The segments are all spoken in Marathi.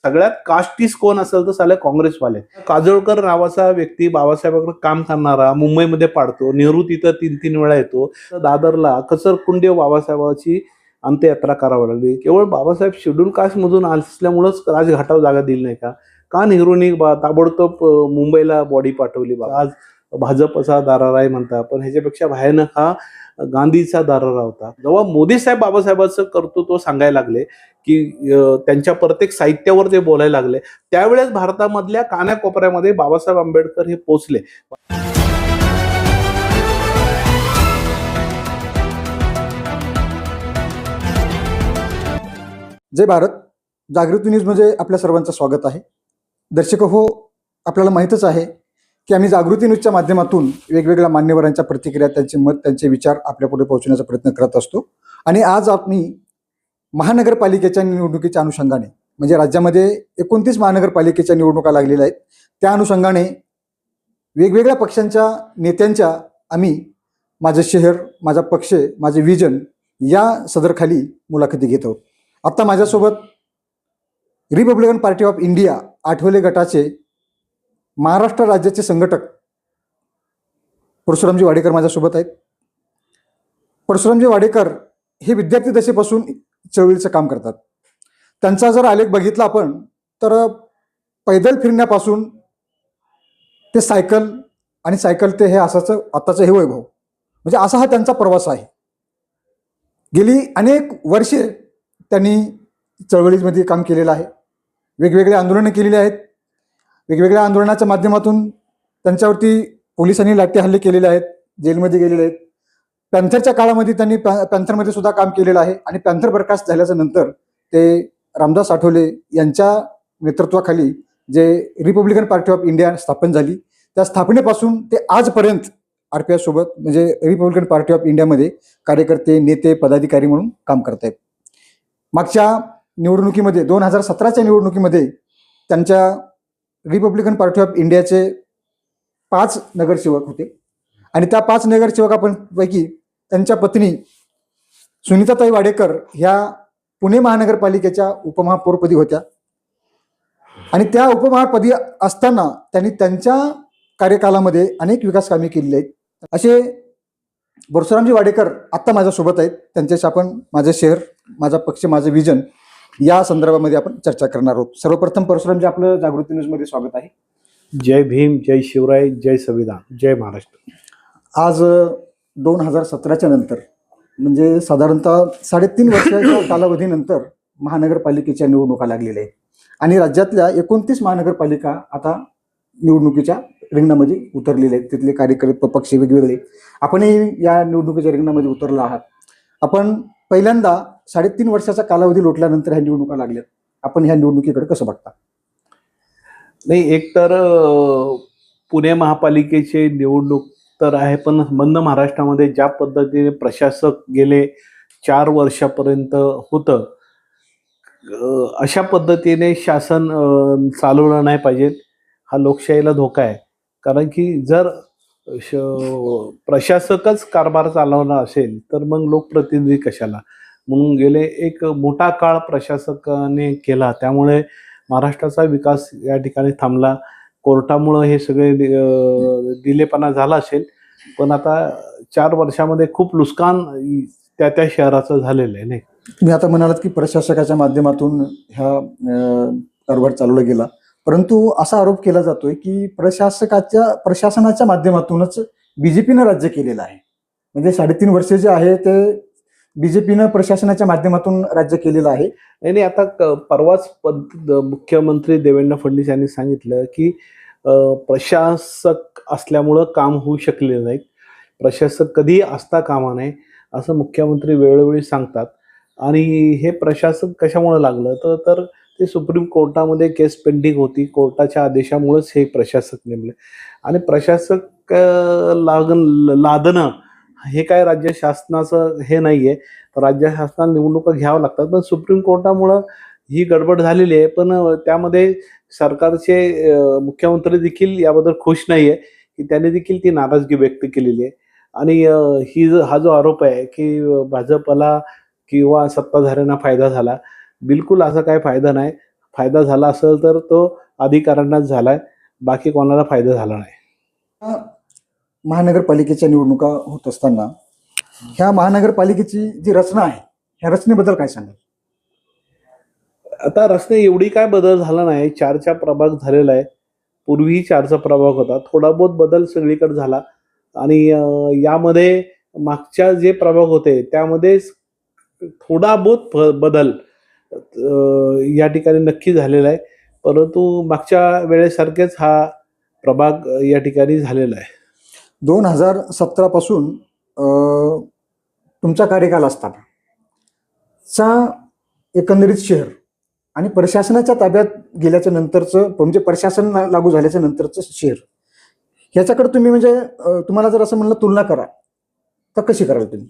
सगळ्यात कास्टिस कोण असेल तर साले काँग्रेसवाले. काजोळकर नावाचा व्यक्ती बाबासाहेबांकडे काम करणारा मुंबईमध्ये पाडतो, नेहरू तिथं 3-3 वेळा येतो. दादरला कचरकुंडी बाबासाहेबांची अंत्ययात्रा करावी लागली. केवळ बाबासाहेब शेड्यूल कास्ट मधून असल्यामुळेच राजघाटावर जागा दिली नाही का? का नेहरूंनी ताबडतोब मुंबईला बॉडी पाठवली? आज भाजपचा दाराराय म्हणता, पण ह्याच्यापेक्षा भयानक हा गांधीचा दारारा होता. जेव्हा मोदी साहेब बाबासाहेबांचं कर्तृत्व सांगायला लागले की त्यांच्या प्रत्येक साहित्यावर ते बोलायला लागले, त्यावेळेस भारतामधल्या कानाकोपऱ्यामध्ये बाबासाहेब आंबेडकर हे पोचले. जय भारत. जागृती न्यूजमध्ये आपल्या सर्वांचं स्वागत आहे. दर्शक हो, आपल्याला माहीतच आहे की आम्ही जागृती न्यूजच्या माध्यमातून वेगवेगळ्या मान्यवरांच्या प्रतिक्रिया, त्यांचे मत, त्यांचे विचार आपल्यापुढे पोहोचवण्याचा प्रयत्न करत असतो. आणि आज आम्ही महानगरपालिकेच्या निवडणुकीच्या अनुषंगाने, म्हणजे राज्यामध्ये 29 महानगरपालिकेच्या निवडणुका लागलेल्या आहेत, त्या अनुषंगाने वेगवेगळ्या पक्षांच्या नेत्यांच्या आम्ही माझं शहर, माझा पक्ष, माझे विजन या सदरखाली मुलाखती घेत आहोत. आता माझ्यासोबत Republican party of India Athawale गटाचे महाराष्ट्र राज्याचे संघटक परशुरामजी वाडेकर माझ्यासोबत आहेत. परशुरामजी वाडेकर हे विद्यार्थी दशेपासून चळवळीचं काम करतात. त्यांचा जर आलेख बघितला आपण तर पैदल फिरण्यापासून ते सायकल, आणि सायकल ते हे असाचं आत्ताचं हे वैभव, म्हणजे असा हा त्यांचा प्रवास आहे. गेली अनेक वर्षे त्यांनी चळवळीमध्ये काम केलेलं आहे. वेगवेगळे आंदोलनं केलेली आहेत. वेगवेगळ्या आंदोलनाच्या माध्यमातून त्यांच्यावरती पोलिसांनी लाठी हल्ले केलेले आहेत, जेलमध्ये गेलेले आहेत. पॅन्थरच्या काळामध्ये त्यांनी पॅन्थरमध्ये सुद्धा काम केलेलं आहे. आणि पॅन्थर बरखास्त झाल्याच्या नंतर ते रामदास आठवले यांच्या नेतृत्वाखाली जे रिपब्लिकन पार्टी ऑफ इंडिया स्थापन झाली, त्या स्थापनेपासून ते आजपर्यंत RPI सोबत, म्हणजे रिपब्लिकन पार्टी ऑफ इंडियामध्ये कार्यकर्ते, नेते, पदाधिकारी म्हणून काम करत आहेत. मागच्या निवडणुकीमध्ये 2017च्या निवडणुकीमध्ये त्यांच्या रिपब्लिकन पार्टी ऑफ इंडियाचे 5 नगरसेवक होते. आणि त्या 5 नगरसेवकांपैकी त्यांच्या पत्नी सुनीताताई वाडेकर ह्या पुणे महानगरपालिकेच्या उपमहापौरपदी होत्या. आणि त्या उपमहापदी असताना त्यांनी त्यांच्या कार्यकालामध्ये अनेक विकास कामे केलेली आहेत. असे परशुरामजी वाडेकर आत्ता माझ्यासोबत आहेत. त्यांच्याशी आपण माझं शहर, माझा पक्ष, माझं विजन या संदर्भामध्ये आपण चर्चा करणार आहोत. सर्वप्रथम परशुरामजी, आपलं जागृती न्यूजमध्ये स्वागत आहे. जय भीम, जय शिवराय, जय संविधान, जय महाराष्ट्र. आज 2017च्या नंतर, म्हणजे साधारणतः 3.5 वर्षाच्या कालावधीनंतर महानगरपालिकेच्या निवडणुका लागलेल्या आहेत. आणि राज्यातल्या 29 महानगरपालिका आता निवडणुकीच्या रिंगणामध्ये उतरलेले आहेत. तिथले कार्यकर्ते, पक्ष वेगवेगळे. आपणही या निवडणुकीच्या रिंगणामध्ये उतरला आहात. आपण पहिल्यांदा 3.5 वर्षाचा कालावधी लोटल्यानंतर ह्या निवडणुका लागल्यात. आपण ह्या निवडणुकीकडे कसं बघता? नाही, एक तर पुणे महापालिकेचे निवडणूक तर आहे, पण बंद महाराष्ट्रामध्ये ज्या पद्धतीने प्रशासक गेले 4 वर्षापर्यंत होतं, अशा पद्धतीने शासन चालवलं नाही पाहिजे. हा लोकशाहीला धोका आहे. कारण की जर प्रशासकच कारभार चालवणार असेल तर मग लोकप्रतिनिधी कशाला? म्हणून गेले एक मोठा काळ प्रशासकाने केला, त्यामुळे महाराष्ट्राचा विकास या ठिकाणी थांबला. कोर्टामुळे हे सगळे दिलेपणा झाला असेल, पण आता 4 वर्षामध्ये खूप नुकसान त्या त्या शहराचं झालेलं आहे. नाही, तुम्ही आता म्हणालात की प्रशासकाच्या माध्यमातून ह्या कारभार चालवला गेला, परंतु असा आरोप केला जातोय की प्रशासनाच्या माध्यमातूनच बीजेपीनं राज्य केलेलं आहे. म्हणजे 3.5 वर्ष जे आहे ते बीजेपीनं प्रशासनाच्या माध्यमातून राज्य केलेलं आहे. नाही, आता परवाच मुख्यमंत्री देवेंद्र फडणवीस यांनी सांगितलं की प्रशासक असल्यामुळं काम होऊ शकलेलं नाही, प्रशासक कधीही असता कामा नये, असं मुख्यमंत्री वेळोवेळी सांगतात. आणि हे प्रशासक कशामुळे लागलं तर ते सुप्रीम कोर्टामध्ये केस पेंडिंग होती. कोर्टाच्या आदेशामुळेच हे प्रशासक नेमले. आणि प्रशासक लादणं हे काय राज्य शासनाचं हे नाहीये. राज्य शासनाला निवडणुका घ्यावं लागतात, पण सुप्रीम कोर्टामुळं ही गडबड झालेली आहे. पण त्यामध्ये सरकारचे मुख्यमंत्री देखील याबद्दल खुश नाहीये की त्यांनी देखील ती नाराजगी व्यक्त केलेली आहे. आणि हा जो आरोप आहे की भाजपला किंवा सत्ताधाऱ्यांना फायदा झाला, बिलकुल असा काही फायदा नाही. फायदा झाला असेल तर तो अधिकाऱ्यांनाच झालाय, बाकी कोणाला फायदा झाला नाही. महानगरपालिकेच्या निवडणुका होत असताना ह्या महानगरपालिकेची जी रचना आहे ह्या रचनेबद्दल काय सांगाल? आता रस्ते एवढी काय बदल झाला नाही. 4चा प्रभाग झालेला आहे. पूर्वी 4चा प्रभाग होता. थोडा बहुत बदल सगळीकडे झाला आणि यामध्ये मागच्या जे प्रभाग होते त्यामध्ये थोडा बहुत बदल या ठिकाणी नक्की झालेला आहे. परंतु मागच्या वेळेसारखेच हा प्रभाग या ठिकाणी झालेला आहे. 2017 पासून तुमचा कार्यकाल असताना एकंदरीत शहर आणि प्रशासनाच्या ताब्यात गेल्याच्या नंतरचं म्हणजे प्रशासन लागू झाल्याच्या नंतरचं शहर ह्याच्याकडे तुम्ही म्हणजे तुम्हाला जर असं म्हणलं तुलना करा तर कशी कराल तुम्ही?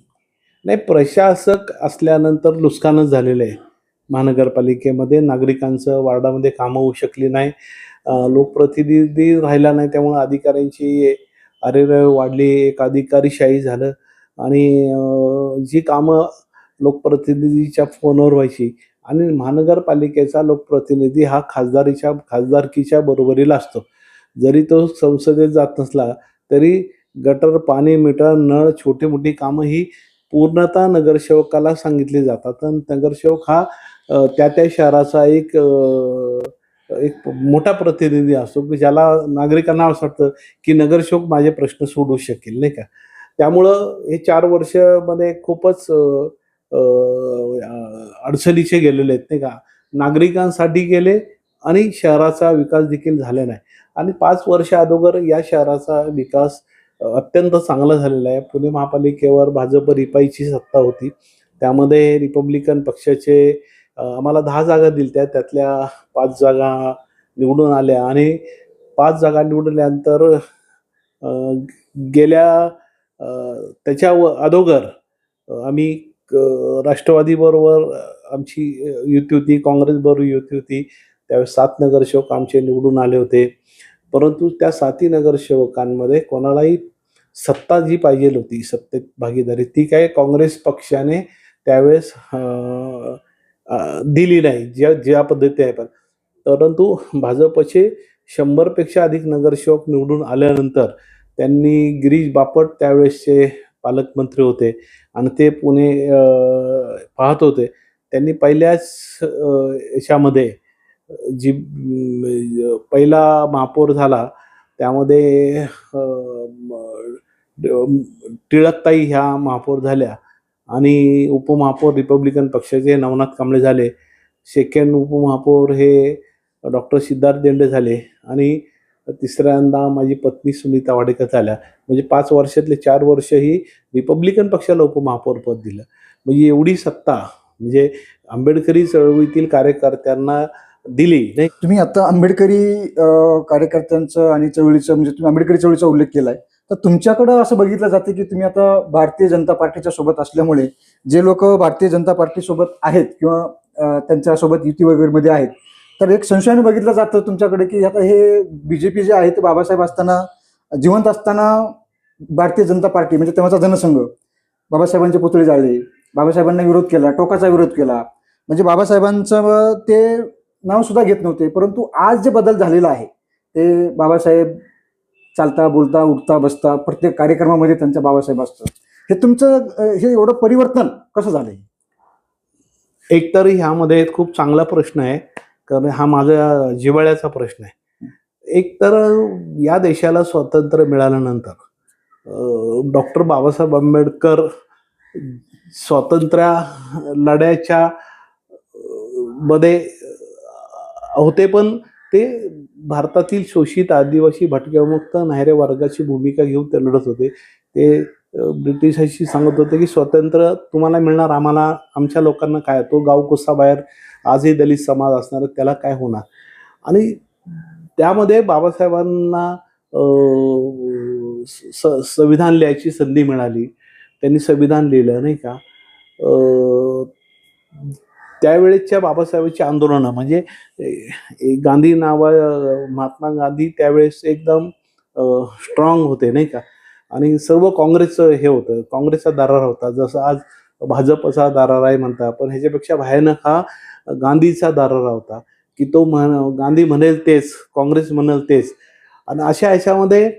नाही, प्रशासक असल्यानंतर नुकसानच झालेलं आहे. महानगरपालिकेमध्ये नागरिकांचं वार्डामध्ये कामं होऊ शकली नाही. लोकप्रतिनिधी राहिला नाही, त्यामुळे अधिकाऱ्यांची अरेरावी वाढली, एक अधिकारीशाही झालं आणि जी कामं लोकप्रतिनिधीच्या फोनवर व्हायची आणि महानगरपालिकेचा लोकप्रतिनिधी हा खासदारकीच्या बरोबरीला असतो. जरी तो संसदेत जात नसला तरी गटर, पाणी, मीटर, नळ, छोटी मोठी कामं ही पूर्णतः नगरसेवकाला सांगितली जातात. आणि नगरसेवक हा त्या शहराचा एक मोठा प्रतिनिधी असतो की ज्याला नागरिकांना असं वाटतं की नगरसेवक माझे प्रश्न सोडवू शकेल, नाही का. त्यामुळं हे 4 वर्षामध्ये खूपच अडचणीचे गेलेले आहेत, नाही का. नागरिकांसाठी गेले आणि शहराचा विकास देखील झाला नाही. आणि 5 वर्ष अगोदर या शहराचा विकास अत्यंत चांगला झालेला आहे. पुणे महापालिकेवर भाजप रिपाईची सत्ता होती. त्यामध्ये रिपब्लिकन पक्षाचे आम्हाला 10 जागा दिल्या, त्यातल्या 5 जागा निवडून आल्या आणि 5 जागा निवडल्यानंतर गेल्या त्याच्या अगोदर आम्ही राष्ट्रवादीबरोबर आमची युती होती, काँग्रेसबरोबर युती होती. त्यावेळेस 7 नगरसेवक आमचे निवडून आले होते. परंतु त्या 7ही नगरसेवकांमध्ये कोणालाही सत्ता जी पाहिजे होती, सत्तेत भागीदारी, ती काय काँग्रेस पक्षाने त्यावेळेस दिली नाही, ज्या पद्धती आहे. परंतु भाजपचे 100पेक्षा अधिक नगरसेवक निवडून आल्यानंतर त्यांनी गिरीश बापट त्यावेळेसचे पालकमंत्री होते आणि ते पुणे पाहत होते. त्यांनी पहिल्याच याच्यामध्ये जी पहिला महापौर झाला त्यामध्ये टिळकताई ह्या महापौर झाल्या आणि उपमहापौर रिपब्लिकन पक्षाचे नवनाथ कांबळे झाले. सेकंड उपमहापौर हे डॉक्टर सिद्धार्थ देंडे झाले आणि तिसऱ्यांदा माझी पत्नी सुनीता वाडेकर झाल्या. म्हणजे 5 वर्षातले 4 वर्ष ही रिपब्लिकन पक्षाला उपमहापौर पद दिलं. म्हणजे एवढी सत्ता म्हणजे आंबेडकरी चळवळीतील कार्यकर्त्यांना दिली नाही. तुम्ही आता आंबेडकरी कार्यकर्त्यांचं आणि चळवळीचं म्हणजे तुम्ही आंबेडकरी चळवळीचा उल्लेख केलाय, तर तुमच्याकडं असं बघितलं जाते की तुम्ही आता भारतीय जनता पार्टीच्या सोबत असल्यामुळे जे लोक भारतीय जनता पार्टी सोबत आहेत किंवा त्यांच्यासोबत युती वगैरे मध्ये आहेत, तर एक संशयाने बघितलं जातं तुमच्याकडे की आता हे बीजेपी जे आहे ते बाबासाहेब असताना जिवंत असताना भारतीय जनता पार्टी म्हणजे तेव्हाचा जनसंघ बाबासाहेबांचे पुतळे जाळले, बाबासाहेबांना विरोध केला, टोकाचा विरोध केला, म्हणजे बाबासाहेबांचं ते नाव सुद्धा घेत नव्हते. परंतु आज जे बदल झालेला आहे ते बाबासाहेब चालता बोलता उठता बसता प्रत्येक कार्यक्रमामध्ये त्यांचा बाबासाहेब असतं. हे तुमचं हे एवढं परिवर्तन कसं झालंय? एकतर ह्यामध्ये खूप चांगला प्रश्न आहे, कारण हा माझा जिव्हाळ्याचा प्रश्न आहे. एकतर या देशाला स्वातंत्र्य मिळाल्यानंतर डॉक्टर बाबासाहेब आंबेडकर स्वातंत्र्य लढ्याच्या मध्ये होते, पण ते भारतातील शोषित आदिवासी भटक्यामुक्त नायरे वर्गाची भूमिका घेऊन ते लढत होते. ते ब्रिटिशांशी सांगत होते की स्वातंत्र्य तुम्हाला मिळणार, आम्हाला आमच्या लोकांना काय, तो गावकुसाबाहेर आजही दलित समाज असणार, त्याला काय होणार. आणि त्यामध्ये बाबासाहेबांना संविधान लिहायची संधी मिळाली. त्यांनी संविधान लिहिलं, नाही का. त्यावेळेच्या बाबासाहेबांची आंदोलनं म्हणजे गांधी महात्मा गांधी त्यावेळेस एकदम स्ट्रॉंग होते, नाही का. आणि सर्व काँग्रेसचं हे होतं, काँग्रेसचा दरार होता. जसं आज भाजपचा दरार आहे म्हणता, पण ह्याच्यापेक्षा भयानक हा गांधीचा दरारा होता. की तो गांधी म्हणेल तेच, काँग्रेस म्हणेल तेच. आणि अशा ह्याच्यामध्ये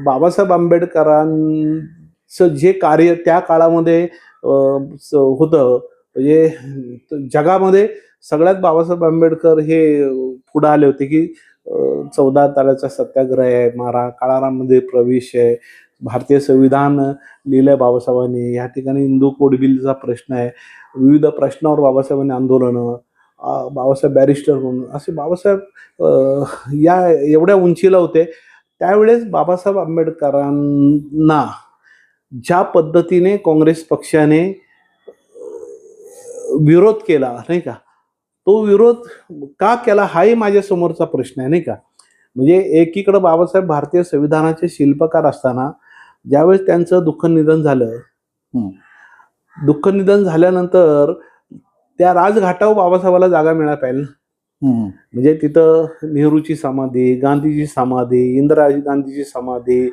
बाबासाहेब आंबेडकरांचं जे कार्य त्या काळामध्ये होतं, म्हणजे जगामध्ये सगळ्यात बाबासाहेब आंबेडकर हे पुढे आले होते की 14 तारखेचा सत्याग्रह आहे, काळारामध्ये प्रवेश आहे, भारतीय संविधान लिहिलंय बाबासाहेबांनी, या ठिकाणी हिंदू कोड बिलचा प्रश्न आहे, विविध प्रश्नावर बाबासाहेबांनी आंदोलनं, बाबासाहेब बॅरिस्टर म्हणून असे बाबासाहेब या एवढ्या उंचीला होते. त्यावेळेस बाबासाहेब आंबेडकरांना ज्या पद्धतीने काँग्रेस पक्षाने विरोध केला नाही का, तो विरोध का केला हाही माझ्या समोरचा प्रश्न आहे नाही का. म्हणजे एकीकडे बाबासाहेब भारतीय संविधानाचे शिल्पकार असताना ज्यावेळेस त्यांचं दुःख निधन झालं, दुःख निधन झाल्यानंतर त्या राजघाटावर बाबासाहेबाला जागा मिळायला पाहिजे ना. म्हणजे तिथं नेहरूची समाधी, गांधीची समाधी, इंदिरा गांधीची समाधी,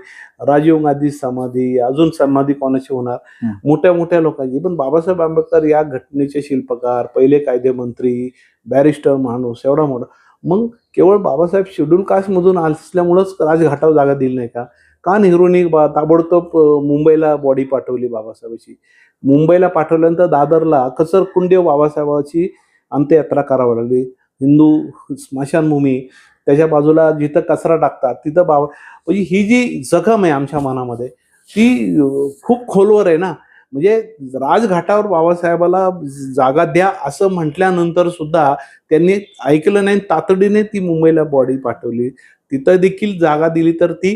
राजीव गांधी समाधी, अजून समाधी कोणाची होणार, मोठ्या मोठ्या लोकांची. पण बाबासाहेब आंबेडकर या घटनेचे शिल्पकार, पहिले कायदेमंत्री, बॅरिस्टर माणूस, एवढा मोठा. मग केवळ बाबासाहेब शेड्यूल कास्टमधून असल्यामुळंच राजघाटावर जागा दिली नाही का? का नेहरूंनी ताबडतोब मुंबईला बॉडी पाठवली बाबासाहेबाची? मुंबईला पाठवल्यानंतर दादरला कचरकुंडी बाबासाहेबाची अंत्ययात्रा करावी लागली. हिंदू स्मशानभूमी, त्याच्या बाजूला जिथं कचरा टाकतात तिथं म्हणजे ही जी जखम आहे आमच्या मनामध्ये ती खूप खोलवर आहे ना. म्हणजे राजघाटावर बाबासाहेबाला जागा द्या असं म्हटल्यानंतर सुद्धा त्यांनी ऐकलं नाही, तातडीने ती मुंबईला बॉडी पाठवली. तिथं देखील जागा दिली तर ती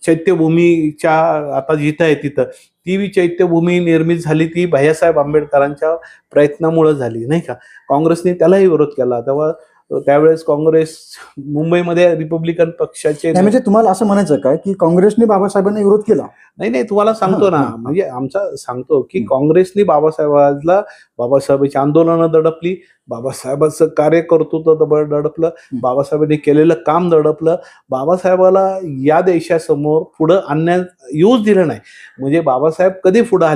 चैत्यभूमीच्या आता जिथं आहे तिथं ती चैत्यभूमी निर्मित झाली, ती भैयासाहेब आंबेडकरांच्या प्रयत्नामुळे झाली नाही का. काँग्रेसने त्यालाही विरोध केला. तेव्हा त्यावेळेस काँग्रेस मुंबईमध्ये रिपब्लिकन पक्षाचे म्हणजे तुम्हाला असं म्हणायचं काय की काँग्रेसने बाबासाहेबांना विरोध केला? नाही, तुम्हाला सांगतो ना, म्हणजे आमचा सांगतो की काँग्रेसने बाबासाहेबांची आंदोलनं दडपली, बाबासाहेबांचं कार्यकर्तृत्व दडपलं, बाबासाहेबांनी केलेलं काम दडपलं, बाबासाहेबाला या देशासमोर पुढं आणण्यात येऊच दिलं नाही. म्हणजे बाबासाहेब कधी पुढे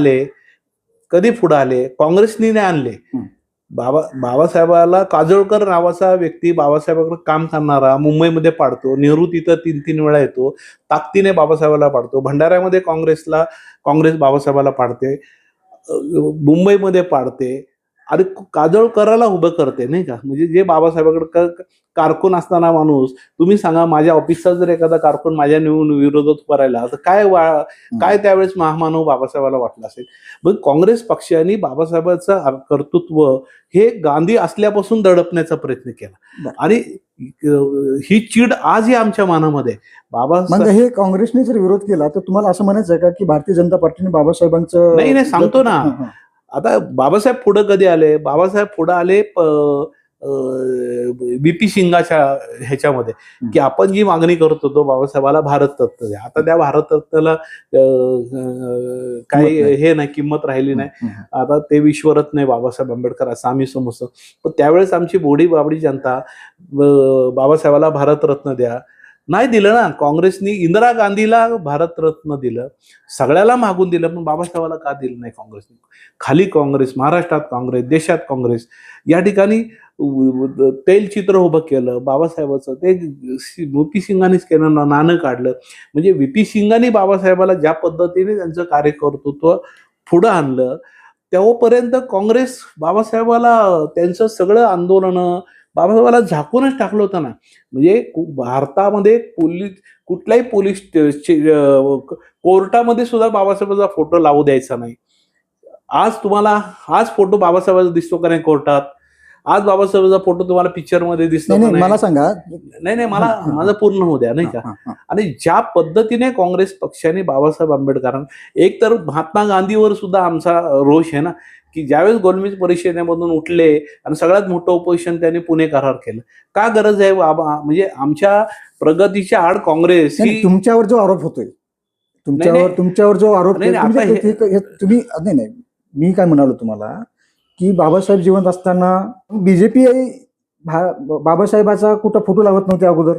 आले? काँग्रेसने नाही आणले. बाबासाहेबाला काजोळकर नावाचा व्यक्ती बाबासाहेबांकडे काम करणारा मुंबईमध्ये पाडतो, नेहरू तिथं 3-3 वेळा येतो, ताकदीने बाबासाहेबाला पाडतो, भंडाऱ्यामध्ये काँग्रेस बाबासाहेबाला पाडते, मुंबईमध्ये पाडते आणि काजोळकराला उभं करते नाही का. म्हणजे जे बाबासाहेबांकडे कारकून असताना माणूस, तुम्ही सांगा माझ्या ऑफिसचा जर एखादा कारकून माझ्या विरोधात उभा राहिला तर काय त्यावेळेस महामानव बाबासाहेबाला वाटलं असेल. मग काँग्रेस पक्षाने बाबासाहेबांचं कर्तृत्व हे गांधी असल्यापासून दडपण्याचा प्रयत्न केला आणि ही चीड आजही आमच्या मनामध्ये. मग हे काँग्रेसने जर विरोध केला तर तुम्हाला असं म्हणायचं का की भारतीय जनता पार्टीने बाबासाहेबांचं नाही सांगतो ना. आता बाबासाहेब पुढे कधी आले? बाबासाहेब पुढे आले बीपी सिंगाच्या ह्याच्यामध्ये, की आपण जी मागणी करत होतो बाबासाहेबाला भारतरत्न द्या. आता त्या भारतरत्नाला काही हे नाही, किंमत राहिली नाही. आता ते विश्वरत्न आहे बाबासाहेब आंबेडकर असं आम्ही समजतो. पण त्यावेळेस आमची बाबडी जनता बाबासाहेबाला भारतरत्न द्या नाही दिलं ना. काँग्रेसनी इंदिरा गांधीला भारतरत्न दिलं, सगळ्याला मागून दिलं, पण बाबासाहेबाला का दिलं नाही काँग्रेसने? खाली काँग्रेस, महाराष्ट्रात काँग्रेस, देशात काँग्रेस, या ठिकाणी तैलचित्र उभं केलं बाबासाहेबाचं. ते व्हीपी सिंगांनीच केलं, नाणं काढलं. म्हणजे व्हीपी सिंगांनी बाबासाहेबाला ज्या पद्धतीने त्यांचं कार्यकर्तृत्व पुढं आणलं, तेव्हापर्यंत काँग्रेस बाबासाहेबाला त्यांचं सगळं आंदोलनं बाबासाहेबाला झाकूनच टाकलं होतं ना. म्हणजे भारतामध्ये कुठल्याही पोलीस कोर्टामध्ये सुद्धा बाबासाहेबांचा फोटो लावू द्यायचा नाही. आज फोटो बाबासाहेबांचा दिसतो का नाही कोर्टात? आज बाबासाहेबांचा फोटो तुम्हाला पिक्चर मध्ये दिसतो? मला सांगा. नाही, माझं पूर्ण होऊ द्या नाही का. आणि ज्या पद्धतीने काँग्रेस पक्षाने बाबासाहेब आंबेडकरांना, एक तर महात्मा गांधीवर सुद्धा आमचा रोष आहे ना, की ज्यावेळेस गोलमेज परिषदेमधून उठले आणि सगळ्यात मोठं उपोषण त्यांनी पुणे करार केलं. का गरज आहे बाबा? म्हणजे आमच्या प्रगतीच्या आड काँग्रेस तुमच्यावर जो आरोप होतोय, तुमच्यावर जो आरोप तुम्ही नाही, मी काय म्हणालो तुम्हाला की बाबासाहेब जिवंत असताना बीजेपी बाबासाहेबाचा कुठं फोटो लावत नव्हते, अगोदर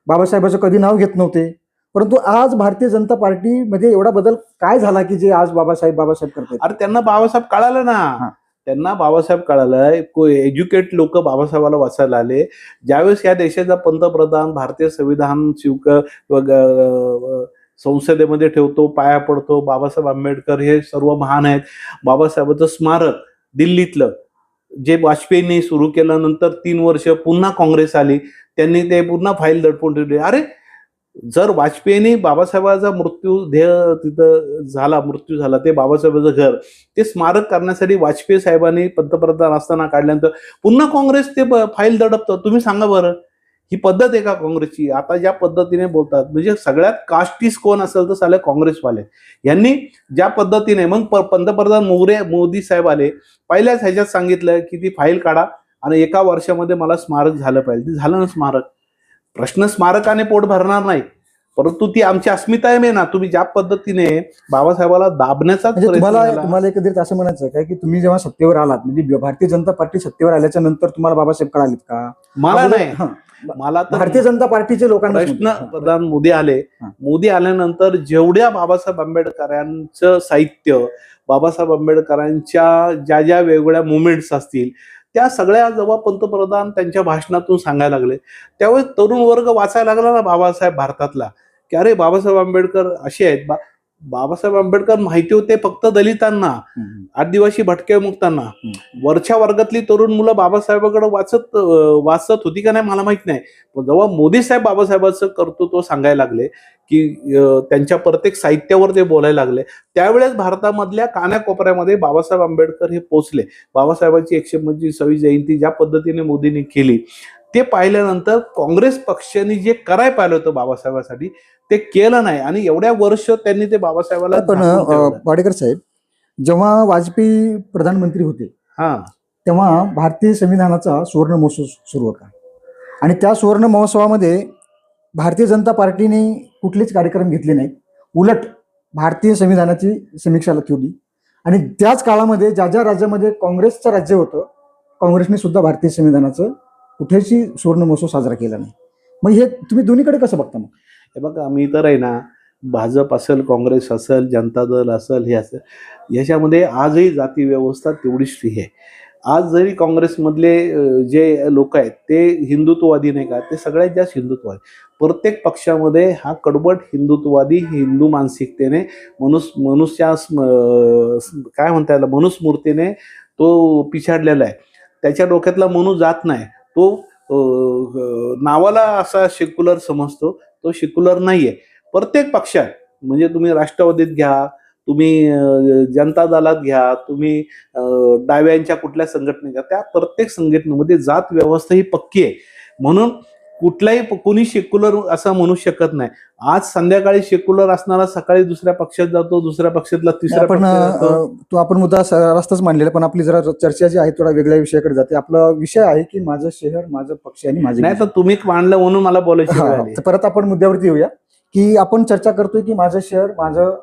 बाबासाहेबाचं कधी नाव घेत नव्हते. परंतु आज भारतीय जनता पार्टीमध्ये एवढा बदल काय झाला की जे आज बाबासाहेब करतात? अरे त्यांना बाबासाहेब कळालं ना. त्यांना बाबासाहेब कळालं, एज्युकेट लोक बाबासाहेबाला वाचायला आले. ज्यावेळेस या देशाचा पंतप्रधान भारतीय संविधान संसदेमध्ये ठेवतो, पाया पडतो, बाबासाहेब आंबेडकर हे सर्व महान आहेत. बाबासाहेबांचं स्मारक दिल्लीतलं जे वाजपेयींनी सुरू केल्यानंतर 3 वर्ष पुन्हा काँग्रेस आली, त्यांनी ते पुन्हा फाईल दडपून ठेवली. अरे, जर वाजपेयींनी बाबासाहेबांचा मृत्यू झाला, ते बाबासाहेबांचं घर, ते स्मारक करण्यासाठी वाजपेयी साहेबांनी पंतप्रधान असताना काढल्यानंतर पुन्हा काँग्रेस ते फाईल दडपतं. तुम्ही सांगा बरं, ही पद्धत आहे का काँग्रेसची? आता ज्या पद्धतीने बोलतात, म्हणजे सगळ्यात कास्टिस कोण असेल तर साले काँग्रेसवाले. यांनी ज्या पद्धतीने मग पंतप्रधान मोदी साहेब आले, पहिल्याच ह्याच्यात सांगितलं की ती फाईल काढा आणि 1 वर्षामध्ये मला स्मारक झालं पाहिजे. ते झालं ना स्मारक. प्रश्न स्मारकाने पोट भरणार नाही, परंतु ती आमची अस्मिता आहे ना. तुम्ही ज्या पद्धतीने बाबासाहेबाला दाबण्याचा म्हणजे तुम्हाला एकंदरीत असं म्हणायचं काय की तुम्ही जेव्हा सत्तेवर आलात, म्हणजे भारतीय जनता पार्टी सत्तेवर आल्याच्या नंतर तुम्हाला बाबासाहेब कळालीत का? मला नाही, मला तर भारतीय जनता पार्टीचे लोकांना प्रधान मोदी आले. मोदी आल्यानंतर जेवढ्या बाबासाहेब आंबेडकरांचं साहित्य, बाबासाहेब आंबेडकरांच्या ज्या ज्या वेगवेगळ्या मुवमेंट्स असतील, त्या सगळ्या जेव्हा पंतप्रधान त्यांच्या भाषणातून सांगायला लागले, त्यावेळेस तरुण वर्ग वाचायला लागला ना बाबासाहेब भारतातला, की अरे बाबासाहेब आंबेडकर असे आहेत. बाबासाहेब आंबेडकर माहिती होते फक्त दलितांना, आदिवासी भटक्या मुक्तांना. वरच्या वर्गातली तरुण मुलं बाबासाहेबांकडे वाचत होती का नाही मला माहित नाही. पण जेव्हा मोदी साहेब बाबासाहेबांचं कर्तृत्व सांगायला लागले, की त्यांच्या प्रत्येक साहित्यावर ते बोलायला लागले, त्यावेळेस भारतामधल्या कानाकोपऱ्यामध्ये बाबासाहेब आंबेडकर हे पोचले. बाबासाहेबांची 125वी जयंती ज्या पद्धतीने मोदींनी केली, ते पाहिल्यानंतर काँग्रेस पक्षाने जे करायला पाहिलं होतं बाबासाहेबांसाठी, ते केलं नाही. आणि एवढ्या वर्ष त्यांनी ते बाबासाहेबाला. पण वाडेकर साहेब, जेव्हा वाजपेयी प्रधानमंत्री होते तेव्हा भारतीय संविधानाचा सुवर्ण महोत्सव सुरू होता, आणि त्या सुवर्ण महोत्सवामध्ये भारतीय जनता पार्टीने कुठलेच कार्यक्रम घेतले नाहीत. उलट भारतीय संविधानाची समीक्षा ठेवली. आणि त्याच काळामध्ये ज्या ज्या राज्यामध्ये काँग्रेसचं राज्य होतं, काँग्रेसने सुद्धा भारतीय संविधानाचं कुठेही सुवर्ण महोत्सव साजरा केला नाही. मग हे तुम्ही दोन्हीकडे कसं बघता? मग हे बघा, मी तर आहे ना, भाजप असेल, काँग्रेस असेल, जनता दल असेल, हे असेल, याच्यामध्ये आजही जाती व्यवस्था तेवढीच आहे. आज जरी काँग्रेसमधले जे लोक आहेत ते हिंदुत्ववादी नाही का, ते सगळ्यात जास्त हिंदुत्ववादी. प्रत्येक पक्षामध्ये हा कडबट हिंदुत्ववादी, हिंदू मानसिकतेने, काय म्हणता येईल, मनुस्मृतीने तो पिछाडलेला आहे. त्याच्या डोक्यातला मनु जात नाही. तो नावाला असा सेक्युलर समजतो, तो सेक्युलर नाहीये. प्रत्येक पक्षात, म्हणजे तुम्ही राष्ट्रवादीत घ्या, तुम्ही जनता दलात घ्या, तुम्ही डाव्यांच्या कुठल्या संघटने घ्या, त्या प्रत्येक संघटनेमध्ये जात व्यवस्था ही पक्की आहे. म्हणून कुठलाही कोणी सेक्युलर असं म्हणू शकत नाही. आज संध्याकाळी सेक्युलर असणारा सकाळी दुसऱ्या पक्षात जातो, दुसऱ्या पक्षातला तिसऱ्या पक्षात जातो. तो आपण मुद्दा रस्ताच मांडलेला, पण आपली जरा चर्चा जी आहे थोडा वेगळ्या विषयाकडे जाते. आपला विषय आहे की माझं शहर, माझं पक्ष आणि माझं. नाही तर तुम्ही मांडलं म्हणून मला बोलायचं. परत आपण मुद्द्यावरती येऊया की आपण चर्चा करतोय की माझं शहर, माझं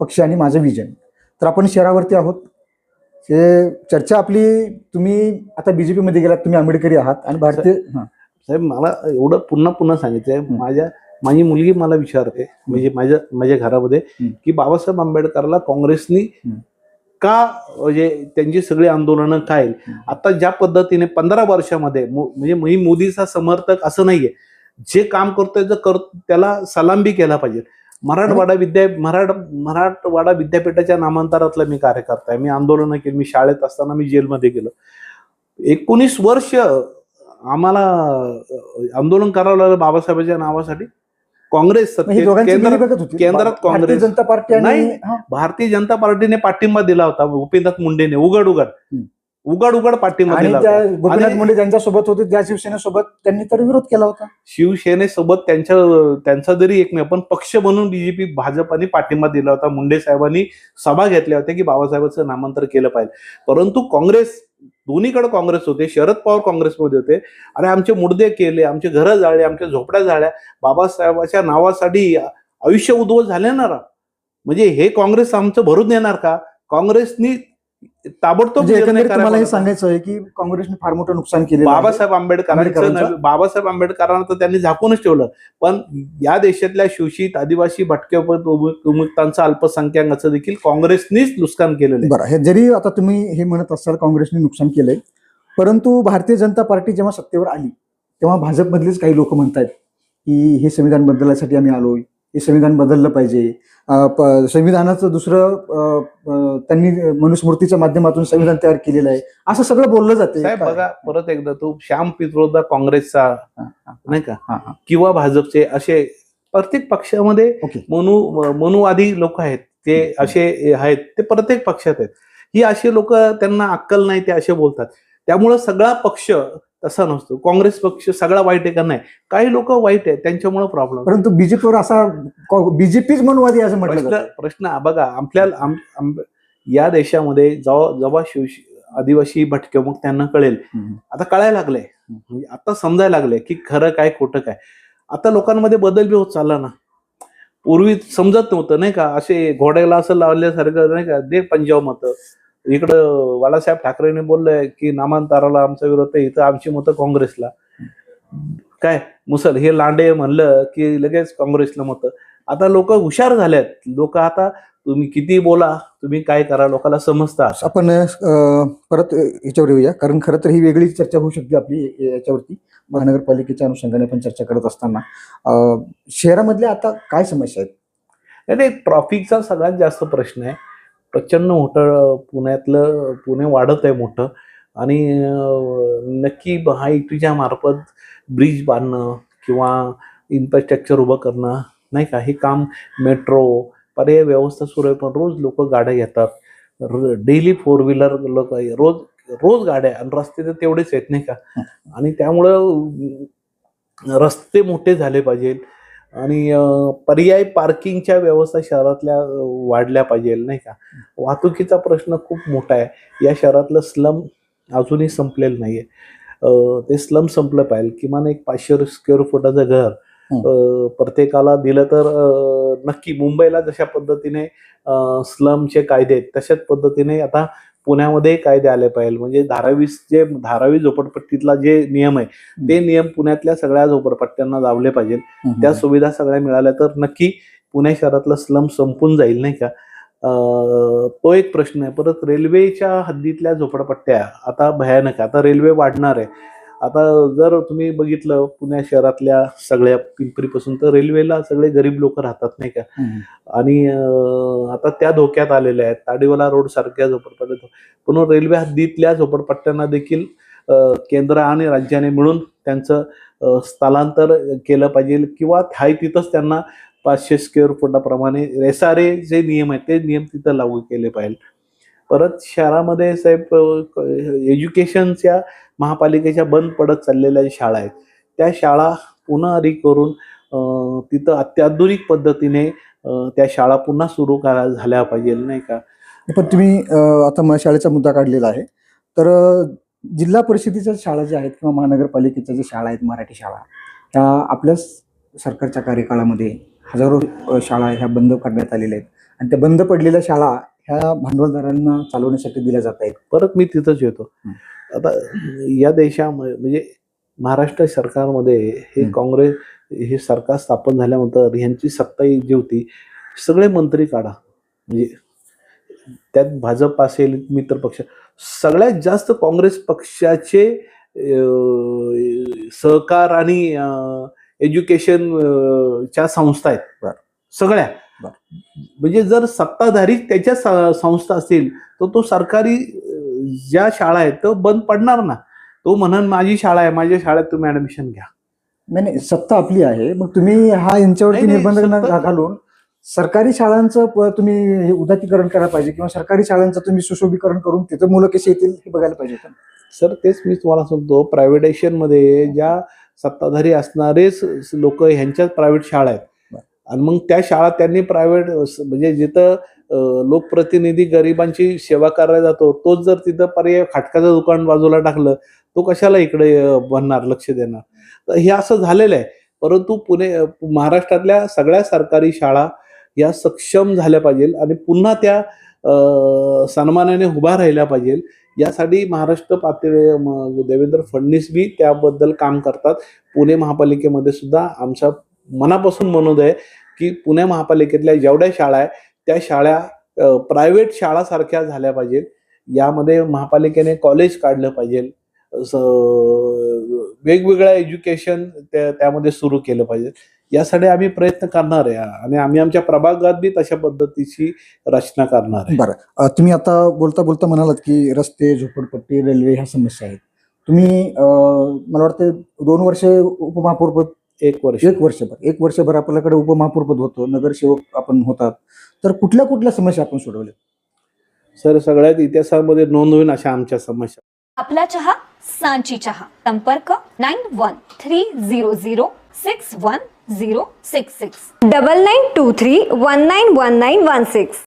पक्ष आणि माझं विजन. तर आपण शहरावरती आहोत. हे चर्चा आपली, तुम्ही आता बीजेपी मध्ये गेलात, तुम्ही आंबेडकरी आहात आणि भारतीय. साहेब, मला एवढं पुन्हा पुन्हा सांगितलंय. माझी मुलगी मला विचारते, म्हणजे माझ्या घरामध्ये, की बाबासाहेब आंबेडकरला काँग्रेसनी का, म्हणजे त्यांची सगळी आंदोलनं काय. आता ज्या पद्धतीने 15 वर्षामध्ये, म्हणजे मी मोदीचा समर्थक असं नाहीये, जे काम करतोय त्याला सलाम बी केला पाहिजे. मराठवाडा विद्यापीठाच्या नामांतरातला मी कार्यकर्ता आहे. मी आंदोलनं केली. मी शाळेत असताना मी जेलमध्ये गेलो. 19 वर्ष आम्हाला आंदोलन करावं लागलं बाबासाहेबांच्या नावासाठी. काँग्रेस केंद्रात काँग्रेस जनता पार्टी नाही, भारतीय जनता पार्टीने पाठिंबा दिला होता. उपेंद्र मुंडेने उघड पाठिंबा दिला होता. गोपीनाथ मुंडे ज्यांच्यासोबत होते, त्या शिवसेनेसोबत त्यांनी तर विरोध केला होता. शिवसेनेसोबत त्यांचा जरी एकमेव, पण पक्ष म्हणून बीजेपी, भाजपाने पाठिंबा दिला होता. मुंडे साहेबांनी सभा घेतल्या होत्या की बाबासाहेबांचं नामांतर केलं पाहिजे. परंतु काँग्रेस, दोन्हीकडे काँग्रेस होते. शरद पवार काँग्रेसमध्ये होते. अरे, आमचे मुडदे केले, आमचे घरं जाळले, आमच्या झोपड्या जाळल्या, बाबासाहेबांच्या नावासाठी आयुष्य उद्ध्वस्त झाले ना. म्हणजे हे काँग्रेस आमचं भरून देणार का? काँग्रेसनी ताबडतोब म्हणजे निर्णय एकंदरीत तुम्हाला हे करायला सांगायचं आहे की काँग्रेसने फार मोठं नुकसान केलं बाबासाहेब आंबेडकरांचं आंबेडकरांचं? बाबासाहेब आंबेडकरांना तर त्यांनी झाकूनच ठेवलं, पण या देशातल्या शोषित आदिवासी भटक्या उपमुक्तांचं अल्पसंख्याकांचं देखील काँग्रेसनीच नुकसान केलेलं आहे. बरं, हे जरी आता तुम्ही हे म्हणत असाल काँग्रेसने नुकसान केलंय, परंतु भारतीय जनता पार्टी जेव्हा सत्तेवर आली तेव्हा भाजपमधलेच काही लोक म्हणतात की हे संविधान बदलण्यासाठी आम्ही आलोय, हे संविधान बदललं पाहिजे, संविधानाचं दुसरं त्यांनी मनुस्मृतीच्या माध्यमातून संविधान तयार केलेलं आहे, असं सगळं बोललं जाते. साहेब बघा, परत एकदा तो श्याम पित्रोदा काँग्रेसचा नाही का हा, हा. किंवा भाजपचे, असे प्रत्येक पक्षामध्ये ओके. मनुवादी लोक आहेत, ते असे आहेत, ते प्रत्येक पक्षात आहेत. ही अशी लोक, त्यांना अक्कल नाही, ते असे बोलतात. त्यामुळे सगळा पक्ष तसा नसतो. काँग्रेस पक्ष सगळा वाईट आहे का? नाही, काही लोक वाईट आहेत, त्यांच्यामुळे प्रॉब्लेम. परंतु बीजेपीवर असा बीजेपीच मनुवादी असं म्हटलं जातं. प्रश्न बघा, आपल्याला या देशामध्ये जेव्हा आदिवासी भटके मग त्यांना कळेल, आता कळायला लागलंय, म्हणजे आता समजायला लागलंय की खरं काय खोटं काय. आता लोकांमध्ये बदल बी होत चालला ना. पूर्वी समजत नव्हतं नाही का, असे घोड्याला असं लावल्यासारखं नाही का, दे पंजाब मतं. इकडं बाळासाहेब ठाकरेंनी बोललंय की नामांतराला आमचा विरोध आहे, इथं आमची मतं काँग्रेसला. काय मुसल हे लांडे म्हणलं की लगेच काँग्रेसला मतं. आता लोक हुशार झालेत. लोक आता तुम्ही किती बोला, तुम्ही काय करा, लोकांना समजतात. आपण परत याच्यावर येऊया, कारण खरं तर ही वेगळी चर्चा होऊ शकते आपली याच्यावरती. महानगरपालिकेच्या अनुषंगाने आपण चर्चा करत असताना शहरामधल्या आता काय समस्या आहेत? नाही, ट्रॉफिकचा सगळ्यात जास्त प्रश्न आहे. प्रचंड मोठं पुणे वाढत आहे मोठं, आणि नक्की महायुतीच्या मार्फत ब्रिज बांधणं किंवा इन्फ्रास्ट्रक्चर उभं करणं नाही का, हे काम, मेट्रो, पर्याय व्यवस्था सुरू आहे. पण रोज लोक गाड्या घेतात, डेली 4 व्हीलर लोक रोज गाड्या, आणि रस्ते तर तेवढेच आहेत नाही का. आणि त्यामुळं रस्ते मोठे झाले पाहिजे, आणि पर्याय पार्किंगच्या व्यवस्था शहरातल्या वाढल्या पाहिजे नाही का. वाहतुकीचा प्रश्न खूप मोठा आहे. या शहरातलं स्लम अजूनही संपलेलं नाहीये. ते स्लम संपलं पाहिजे. किमान एक 500 स्क्वेअर फुटाचं घर प्रत्येकाला दिलं तर नक्की. मुंबईला जशा पद्धतीने स्लमचे कायदे आहेत, तशाच पद्धतीने आता पुण्यामध्ये कायदे आले पाहिजे. म्हणजे धारावी झोपडपट्टीतला जे नियम आहे, ते नियम पुण्यातल्या सगळ्या झोपडपट्ट्यांना लावले पाहिजे. त्या सुविधा सगळ्या मिळाल्या तर नक्की पुणे शहरातलं स्लम संपून जाईल नाही का. तो एक प्रश्न आहे. परत रेल्वेच्या हद्दीतल्या झोपडपट्ट्या आता भयानक. आता रेल्वे वाढणार आहे. आता जर तुम्ही बघितलं पुणे शहरातल्या सगळ्या पिंपरीपासून, तर रेल्वेला सगळे गरीब लोक राहतात नाही का. आणि आता त्या धोक्यात आलेल्या आहेत. ताडीवाला रोड सारख्या झोपडपट्ट्या. पुन्हा रेल्वे हद्दीतल्या झोपडपट्ट्यांना देखील केंद्र आणि राज्याने मिळून त्यांचं स्थलांतर केलं पाहिजे, किंवा हाय तिथंच त्यांना 500 स्क्वेअर फुटाप्रमाणे SRA जे नियम आहेत ते नियम तिथं लागू केले पाहिजे. परत शहरामध्ये साहेब एज्युकेशनच्या महापालिकेच्या बंद पडत चाललेल्या शाळा आहेत, त्या शाळा पुन्हा करून तिथं अत्याधुनिक पद्धतीने त्या शाळा पुन्हा सुरू झाल्या पाहिजे नाही का. पण तुम्ही आता शाळेचा मुद्दा काढलेला आहे, तर जिल्हा परिषदेच्या शाळा ज्या आहेत किंवा महानगरपालिकेच्या ज्या शाळा आहेत, मराठी शाळा, ह्या आपल्या सरकारच्या कार्यकाळामध्ये हजारो शाळा ह्या बंद करण्यात आलेल्या आहेत, आणि त्या बंद पडलेल्या शाळा ह्या भांडवलदारांना चालवण्यासाठी दिल्या जात आहेत. परत मी तिथंच येतो. आता या देशामध्ये म्हणजे महाराष्ट्र सरकारमध्ये हे काँग्रेस हे सरकार स्थापन झाल्यानंतर ह्यांची सत्ता जी होती, सगळे मंत्री काढा, म्हणजे त्यात भाजप असेल, मित्र पक्ष, सगळ्यात जास्त काँग्रेस पक्षाचे सहकार आणि एज्युकेशनच्या संस्था आहेत सगळ्या. म्हणजे जर सत्ताधारी त्याच्या संस्था असतील तर तो सरकारी ज्या शाळा आहेत तो बंद पडणार ना. तो म्हणून माझी शाळा आहे, माझ्या शाळेत तुम्ही ऍडमिशन घ्या. नाही, सत्ता आपली आहे, मग तुम्ही हा यांच्यावरती निर्बंध घालून सरकारी शाळांचं तुम्ही उदातीकरण करायला पाहिजे, किंवा सरकारी शाळांचं तुम्ही सुशोभीकरण करून तिथं मुलं कशी येतील हे बघायला पाहिजे. सर तेच मी तुम्हाला सांगतो, प्रायव्हेटेशन मध्ये ज्या सत्ताधारी असणारेच लोक ह्यांच्याच प्रायव्हेट शाळा आहेत, आणि मग त्या शाळा त्यांनी प्रायव्हेट म्हणजे जिथं लोकप्रतिनिधी गरिबांची सेवा करायला जातो, तोच जर तिथं पर्याय खाटकाचं दुकान बाजूला टाकलं, तो कशाला इकडे बनणार, लक्ष देणार. तर हे असं झालेलं आहे. परंतु महाराष्ट्रातल्या सगळ्या सरकारी शाळा या सक्षम झाल्या पाहिजे, आणि पुन्हा त्या सन्मानाने उभा राहिला पाहिजे. यासाठी महाराष्ट्र पातळी देवेंद्र फडणवीस बी त्याबद्दल काम करतात. पुणे महापालिकेमध्ये सुद्धा आमच्या मनापासून म्हणत आहे की पुणे महापालिकेतल्या जेवढ्या शाळा आहे त्या शाळा प्रायव्हेट शाळासारख्या झाल्या पाहिजेत. यामध्ये महापालिकेने कॉलेज काढलं पाहिजे. वेगवेगळ्या एज्युकेशन त्यामध्ये सुरू केलं पाहिजे. यासाठी आम्ही प्रयत्न करणार आहे आणि आम्ही आमच्या प्रभागात बी तशा पद्धतीची रचना करणार आहे. बरं, तुम्ही आता बोलता बोलता म्हणालात की रस्ते, झोपडपट्टी, रेल्वे ह्या समस्या आहेत. तुम्ही मला वाटतं 2 वर्षे उपमहापौरपद, 1 वर्षभर आपल्याकडे उपमहापौरपद होतं, नगरसेवक आपण होतात, तर कुठल्या कुठल्या समस्या आपण सोडवल्या? सर, सगळ्यात इतिहासामध्ये नोंद होईल अशा आमच्या समस्या. आपला चहा सांची चहा. संपर्क 9130061066 9923191916.